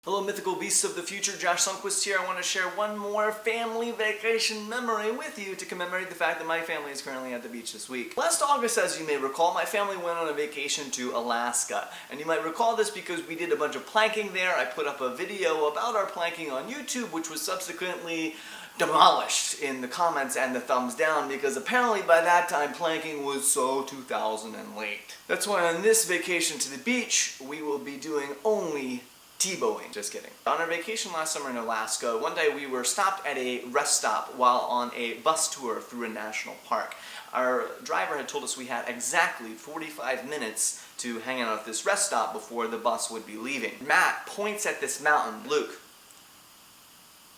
Hello mythical beasts of the future, JoshSundquist here. I want to share one more family vacation memory with you to commemorate the fact that my family is currently at the beach this week. Last August, as you may recall, my family went on a vacation to Alaska. And you might recall this because we did a bunch of planking there. I put up a video about our planking on YouTube, which was subsequently demolished in the comments and the thumbs down because apparently by that time planking was so 2000 and late. That's why on this vacation to the beach, we will be doing only T-bowing. Just kidding. On our vacation last summer in Alaska, one day we were stopped at a rest stop while on a bus tour through a national park. Our driver had told us we had exactly 45 minutes to hang out at this rest stop before the bus would be leaving. Matt points at this mountain. Luke,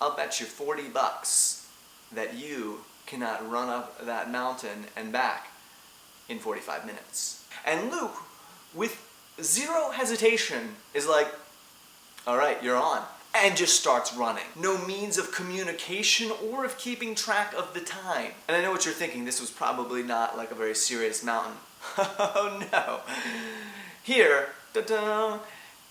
I'll bet you $40 that you cannot run up that mountain and back in 45 minutes. And Luke, with zero hesitation, is like, all right, you're on. And just starts running. No means of communication or of keeping track of the time. And I know what you're thinking, this was probably not like a very serious mountain. Oh no. Here, da-da,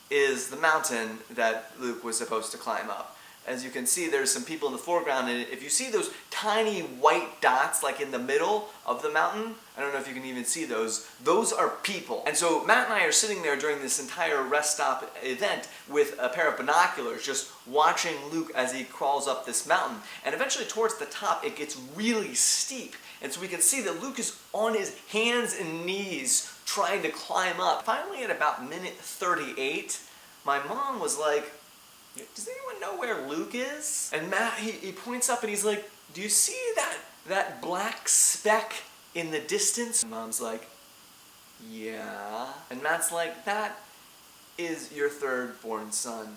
is the mountain that Luke was supposed to climb up. As you can see, there's some people in the foreground, and if you see those tiny white dots like in the middle of the mountain, I don't know if you can even see those are people. And so Matt and I are sitting there during this entire rest stop event with a pair of binoculars just watching Luke as he crawls up this mountain. And eventually towards the top it gets really steep, and so we can see that Luke is on his hands and knees trying to climb up. Finally at about minute 38, my mom was like, does anyone know where Luke is? And Matt, he points up and he's like, do you see that black speck in the distance? And Mom's like, yeah. And Matt's like, that is your third born son.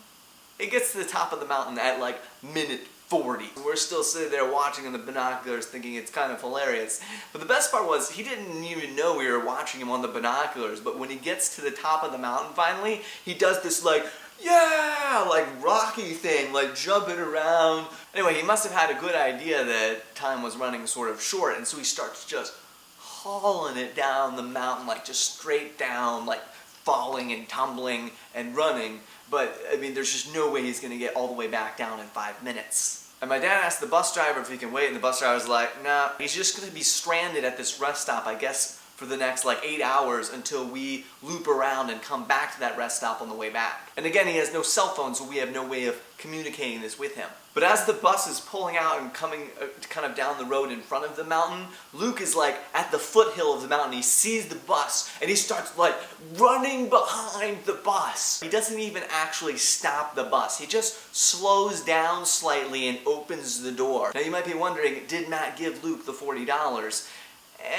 It gets to the top of the mountain at like minute 40. We're still sitting there watching in the binoculars thinking it's kind of hilarious. But the best part was he didn't even know we were watching him on the binoculars, but when he gets to the top of the mountain finally, he does this like, yeah, like Rocky thing, like jumping around. Anyway, he must have had a good idea that time was running sort of short, and so he starts just hauling it down the mountain, like just straight down, like falling and tumbling and running. But, I mean, there's just no way he's going to get all the way back down in 5 minutes. And my dad asked the bus driver if he can wait, and the bus driver's like, nah, he's just going to be stranded at this rest stop, I guess, for the next like 8 hours until we loop around and come back to that rest stop on the way back. And again, he has no cell phone, so we have no way of communicating this with him. But as the bus is pulling out and coming kind of down the road in front of the mountain, Luke is like at the foothill of the mountain. He sees the bus and he starts like running behind the bus. He doesn't even actually stop the bus. He just slows down slightly and opens the door. Now you might be wondering, did Matt give Luke the $40?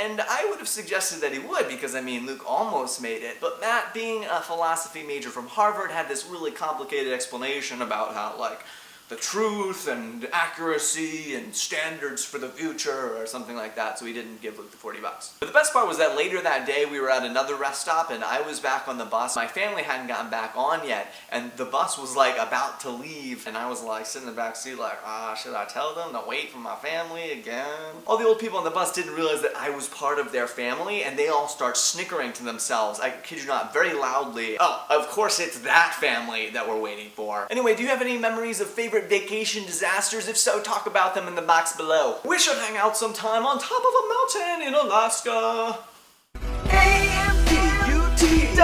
And I would have suggested that he would because, I mean, Luke almost made it. But Matt, being a philosophy major from Harvard, had this really complicated explanation about how, like, the truth and accuracy and standards for the future or something like that, so he didn't give Luke the $40. But the best part was that later that day we were at another rest stop and I was back on the bus. My family hadn't gotten back on yet and the bus was like about to leave and I was like sitting in the back seat like, should I tell them to wait for my family again? All the old people on the bus didn't realize that I was part of their family and they all start snickering to themselves, I kid you not, very loudly. Oh, of course it's that family that we're waiting for. Anyway, do you have any memories of favorite vacation disasters? If so, talk about them in the box below. We should hang out sometime on top of a mountain in Alaska. A-M-P-U-T-E-E